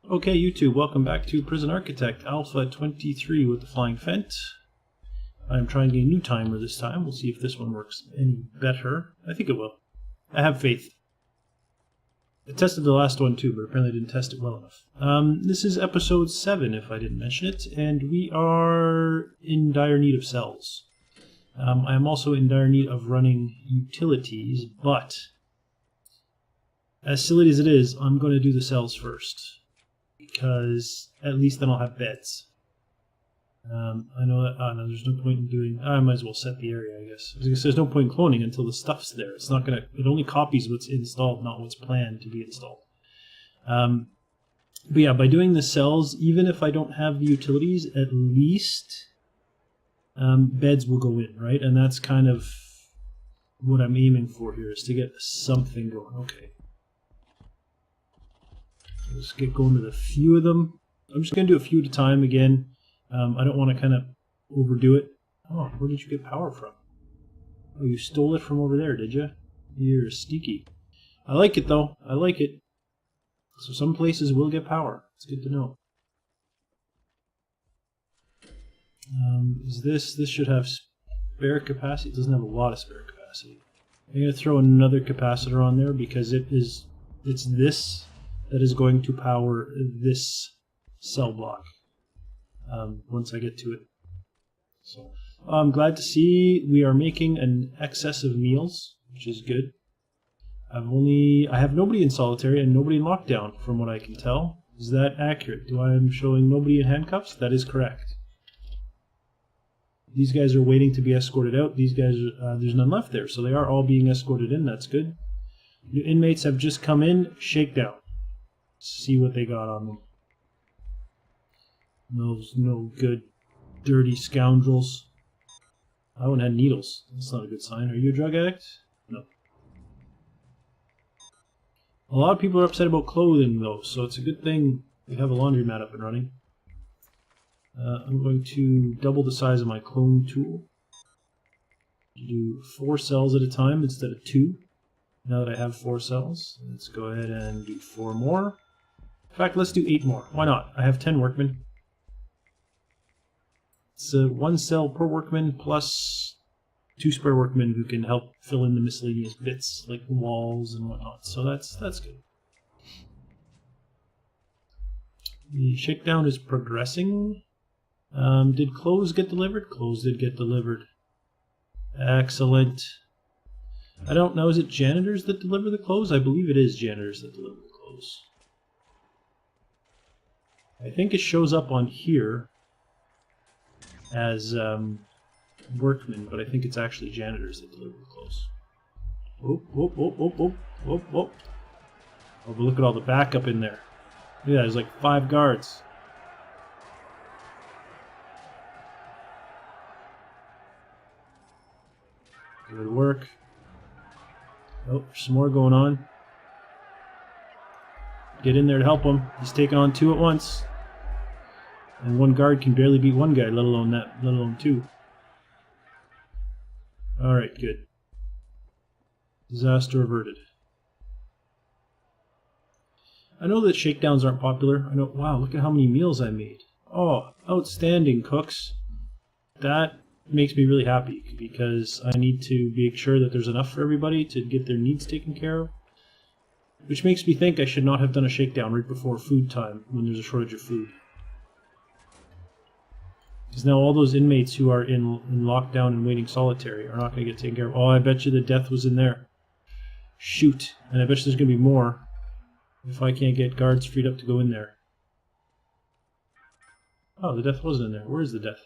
Okay, YouTube, welcome back to Prison Architect Alpha 23 with the Flying Phent. I'm trying a new timer this time. We'll see if this one works any better. I think it will. I have faith. I tested the last one too, but apparently didn't test it well enough. This is episode 7, if I didn't mention it, and we are in dire need of cells. I am also in dire need of running utilities, but as silly as it is, I'm going to do the cells first, because at least then I'll have beds. I know that, no, there's no point in doing, I might as well set the area, I guess. There's no point in cloning until the stuff's there. It's not going to, it only copies what's installed, not what's planned to be installed. But yeah, by doing the cells, even if I don't have the utilities, at least beds will go in, right? And that's kind of what I'm aiming for here, is to get something going. Okay. Let's get going with a few of them. I'm just going to do a few at a time again. I don't want to kind of overdo it. Oh, where did you get power from? Oh, you stole it from over there, did you? You're sneaky. I like it, though. I like it. So some places will get power. It's good to know. This should have spare capacity. It doesn't have a lot of spare capacity. I'm going to throw another capacitor on there because it's this that is going to power this cell block once I get to it. So I'm glad to see we are making an excess of meals, which is good. I have nobody in solitary and nobody in lockdown, from what I can tell. Is that accurate? Do I am showing nobody in handcuffs? That is correct. These guys are waiting to be escorted out. These guys, there's none left there, so they are all being escorted in. That's good. New inmates have just come in. Shakedown. See what they got on them. Those no good, dirty scoundrels. I one had needles. That's not a good sign. Are you a drug addict? No. A lot of people are upset about clothing, though, so it's a good thing we have a laundromat up and running. I'm going to double the size of my clone tool. Do 4 cells at a time instead of 2. Now that I have 4 cells, let's go ahead and do 4 more. In fact, let's do 8 more. Why not? I have 10 workmen. It's 1 cell per workman plus 2 spare workmen who can help fill in the miscellaneous bits like the walls and whatnot. So that's good. The shakedown is progressing. Did clothes get delivered? Clothes did get delivered. Excellent. I don't know, is it janitors that deliver the clothes? I believe it is janitors that deliver the clothes. I think it shows up on here as workmen, but I think it's actually janitors that deliver the clothes. Oh, oh, oh, oh, oh, oh, oh. Oh, but look at all the backup in there. Look at that, there's like 5 guards. Good work. Oh, there's some more going on. Get in there to help him. He's taking on 2 at once. And 1 guard can barely beat 1 guy, let alone 2. Alright, good. Disaster averted. I know that shakedowns aren't popular. I know, wow, look at how many meals I made. Oh, outstanding, cooks. That makes me really happy because I need to make sure that there's enough for everybody to get their needs taken care of. Which makes me think I should not have done a shakedown right before food time when there's a shortage of food. Because now all those inmates who are in lockdown and waiting solitary are not going to get taken care of. Oh, I bet you the death was in there. Shoot. And I bet you there's going to be more if I can't get guards freed up to go in there. Oh, the death wasn't in there. Where is the death?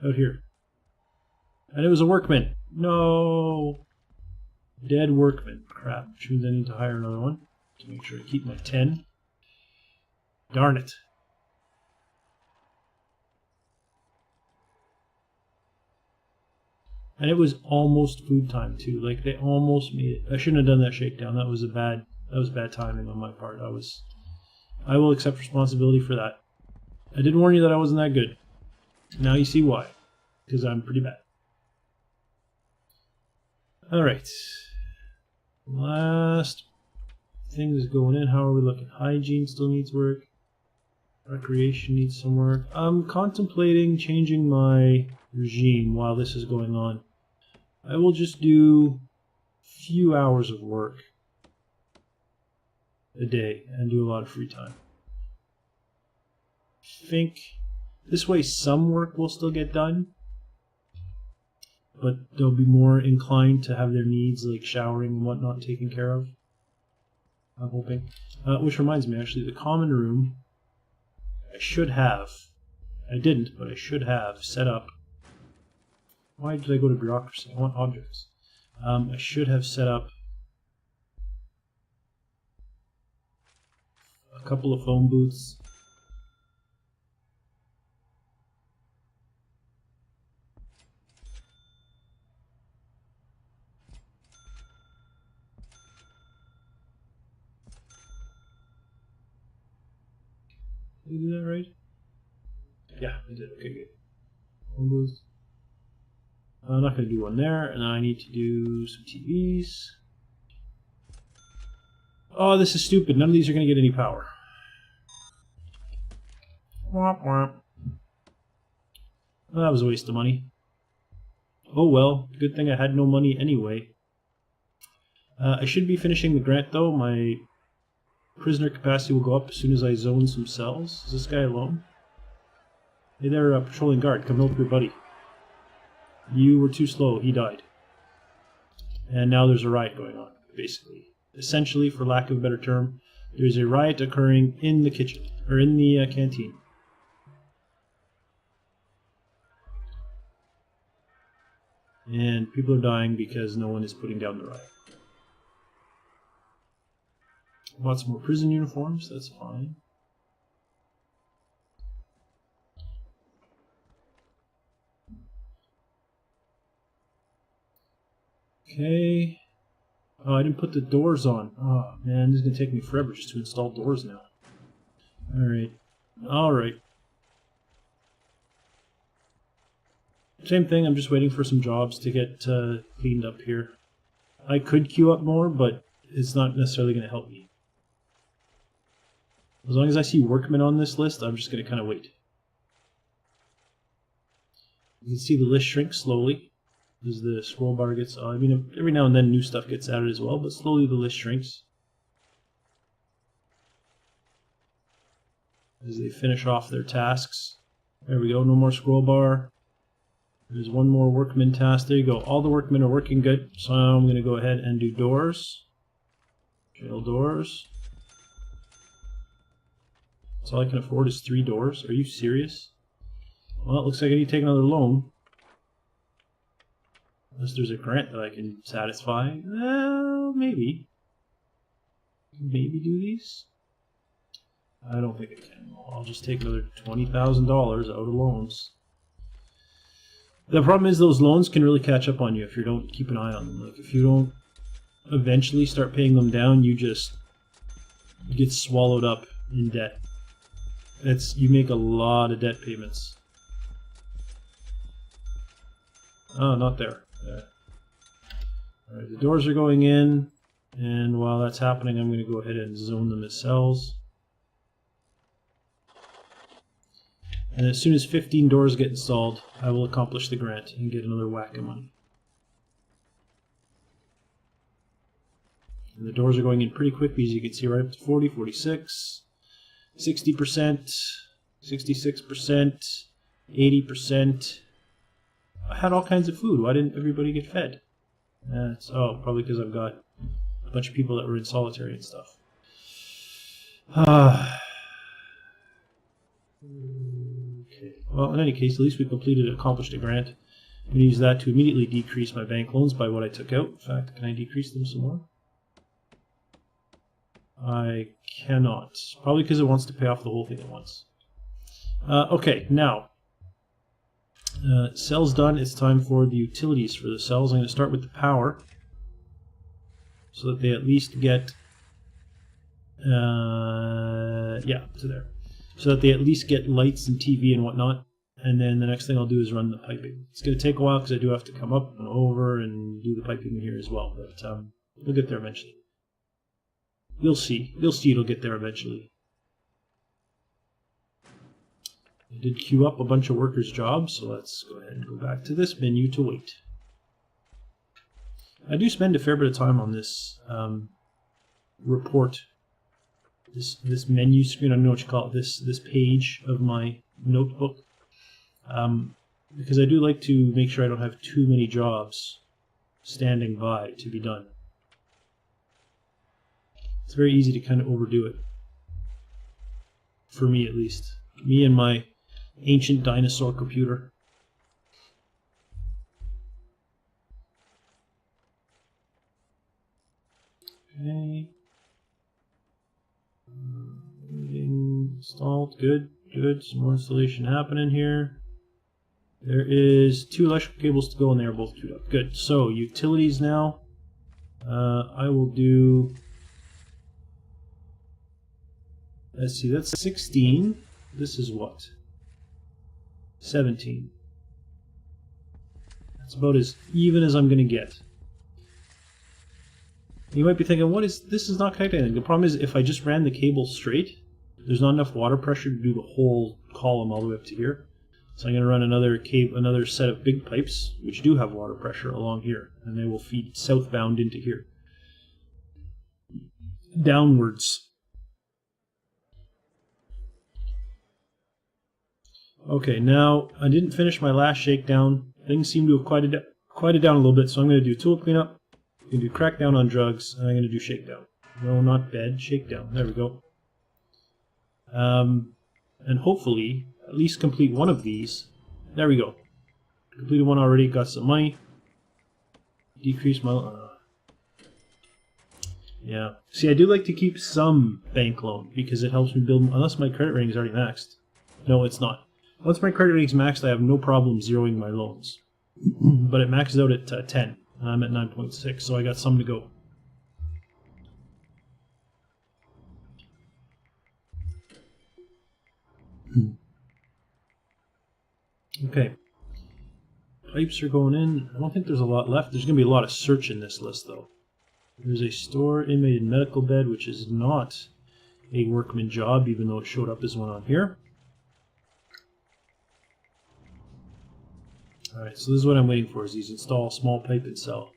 Out here. And it was a workman. No. Dead workman. Crap. Which means I need to hire another one to make sure I keep my 10. Darn it. And it was almost food time too. Like they almost made it. I shouldn't have done that shakedown. That was bad timing on my part. I will accept responsibility for that. I did warn you that I wasn't that good. Now you see why. Because I'm pretty bad. Alright. Last things going in. How are we looking? Hygiene still needs work. Recreation needs some work. I'm contemplating changing my regime while this is going on. I will just do a few hours of work a day and do a lot of free time. I think this way some work will still get done, but they'll be more inclined to have their needs like showering and whatnot taken care of. I'm hoping. Which reminds me, actually, the common room, I should have, I didn't, but I should have set up. Why did I go to bureaucracy? I want objects. I should have set up a couple of phone booths. Did I do that right? Yeah, I did. Okay, good. Phone booths. I'm not going to do one there, and I need to do some TVs. Oh, this is stupid. None of these are going to get any power. Womp womp. Well, that was a waste of money. Oh well, good thing I had no money anyway. I should be finishing the grant though. My prisoner capacity will go up as soon as I zone some cells. Is this guy alone? Hey there, patrolling guard. Come help your buddy. You were too slow. He died. And now there's a riot going on, basically. Essentially, for lack of a better term, there's a riot occurring in the kitchen, or in the canteen. And people are dying because no one is putting down the riot. Lots more prison uniforms, that's fine. Okay. Oh, I didn't put the doors on. Oh man, this is going to take me forever just to install doors now. Alright. Alright. Same thing, I'm just waiting for some jobs to get cleaned up here. I could queue up more, but it's not necessarily going to help me. As long as I see workmen on this list, I'm just going to kind of wait. You can see the list shrink slowly as the scroll bar gets... I mean, every now and then new stuff gets added as well, but slowly the list shrinks. As they finish off their tasks. There we go, no more scroll bar. There's one more workman task. There you go. All the workmen are working good. So now I'm going to go ahead and do doors. Jail doors. That's all I can afford is 3 doors. Are you serious? Well, it looks like I need to take another loan. Unless there's a grant that I can satisfy. Well, maybe. Maybe do these? I don't think I can. I'll just take another $20,000 out of loans. The problem is those loans can really catch up on you if you don't keep an eye on them. Like if you don't eventually start paying them down, you just get swallowed up in debt. You make a lot of debt payments. Oh, not there. There. Alright, the doors are going in, and while that's happening, I'm going to go ahead and zone them as cells. And as soon as 15 doors get installed, I will accomplish the grant and get another whack of money. And the doors are going in pretty quick because you can see right up to 40, 46, 60%, 66%, 80%. I had all kinds of food. Why didn't everybody get fed? Oh, probably because I've got a bunch of people that were in solitary and stuff. Okay. Well, in any case, at least we accomplished a grant. I'm going to use that to immediately decrease my bank loans by what I took out. In fact, can I decrease them some more? I cannot. Probably because it wants to pay off the whole thing at once. Okay, now. Cells done. It's time for the utilities for the cells. I'm going to start with the power. So that they at least get... yeah, to there. So that they at least get lights and TV and whatnot. And then the next thing I'll do is run the piping. It's going to take a while because I do have to come up and over and do the piping here as well. But we'll get there eventually. You'll see. You'll see it'll get there eventually. I did queue up a bunch of workers' jobs, so let's go ahead and go back to this menu to wait. I do spend a fair bit of time on this report, this menu screen. I don't know what you call it. This page of my notebook, because I do like to make sure I don't have too many jobs standing by to be done. It's very easy to kind of overdo it, for me at least. Me and my ancient dinosaur computer. Okay. Installed. Good, good. Some more installation happening here. There is 2 electrical cables to go, and they are both queued up. Good. So utilities now. I will do. Let's see. That's 16. This is what? 17. That's about as even as I'm going to get. You might be thinking, what is this? Is not connecting anything. The problem is, if I just ran the cable straight, there's not enough water pressure to do the whole column all the way up to here. So I'm going to run another set of big pipes, which do have water pressure, along here, and they will feed southbound into here, downwards. Okay, now I didn't finish my last shakedown. Things seem to have quieted down a little bit, so I'm going to do tool cleanup. I'm going to do crackdown on drugs, and I'm going to do shakedown. No, not bed, shakedown. There we go. And hopefully, at least complete one of these. There we go. Completed one already, got some money. Decrease my... yeah. See, I do like to keep some bank loan, because it helps me build... Unless my credit rating is already maxed. No, it's not. Once my credit rating is maxed, I have no problem zeroing my loans. But it maxes out at 10. And I'm at 9.6, so I got some to go. Okay. Pipes are going in. I don't think there's a lot left. There's going to be a lot of search in this list, though. There's a store, inmate, and medical bed, which is not a workman job, even though it showed up as one on here. Alright, so this is what I'm waiting for, is these install, small pipe, and sell.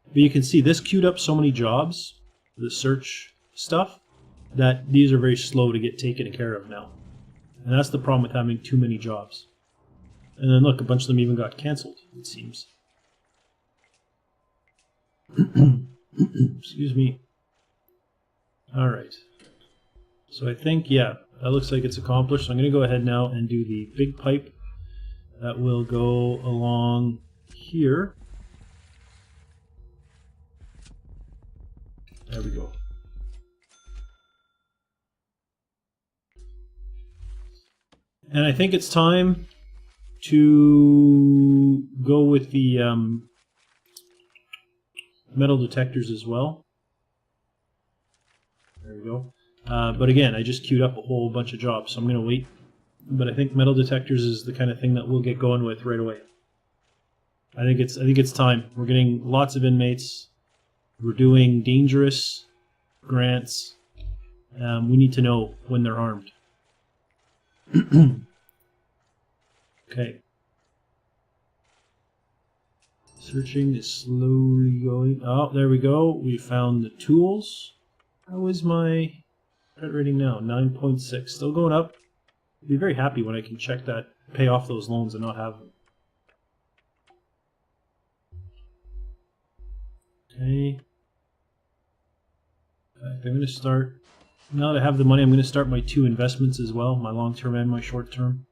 But you can see this queued up so many jobs, the search stuff, that these are very slow to get taken care of now. And that's the problem with having too many jobs. And then look, a bunch of them even got cancelled, it seems. Excuse me. Alright. So I think, yeah, that looks like it's accomplished. So I'm going to go ahead now and do the big pipe that will go along here. There we go. And I think it's time to go with the metal detectors as well. There we go. But again, I just queued up a whole bunch of jobs, so I'm going to wait. But I think metal detectors is the kind of thing that we'll get going with right away. I think it's time. We're getting lots of inmates. We're doing dangerous grants. We need to know when they're armed. Okay. Searching is slowly going. Oh, there we go. We found the tools. How is my credit rating now? 9.6. Still going up. I'll be very happy when I can check that, pay off those loans and not have them. Okay. I'm going to start, now that I have the money, I'm going to start my 2 investments as well, my long-term and my short-term.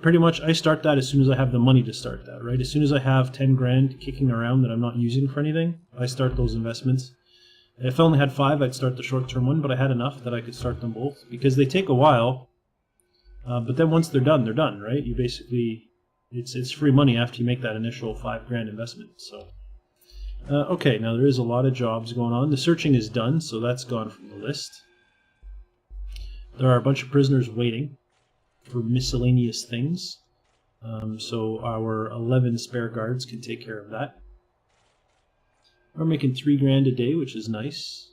Pretty much I start that as soon as I have the money to start that, right? As soon as I have 10 grand kicking around that I'm not using for anything, I start those investments. If I only had 5, I'd start the short-term one, but I had enough that I could start them both, because they take a while, but then once they're done, right? You basically, it's free money after you make that initial 5 grand investment, so. Okay, now there is a lot of jobs going on. The searching is done, so that's gone from the list. There are a bunch of prisoners waiting for miscellaneous things, so our 11 spare guards can take care of that. We're making 3 grand a day, which is nice.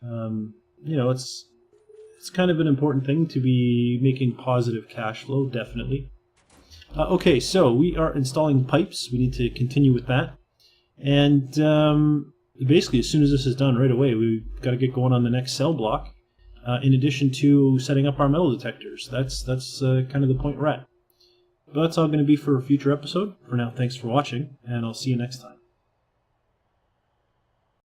You know, it's It's kind of an important thing to be making positive cash flow, definitely. Okay, so we are installing pipes. We need to continue with that. And basically, as soon as this is done right away, we've got to get going on the next cell block, in addition to setting up our metal detectors. That's kind of the point we're at. But that's all going to be for a future episode. For now, thanks for watching, and I'll see you next time.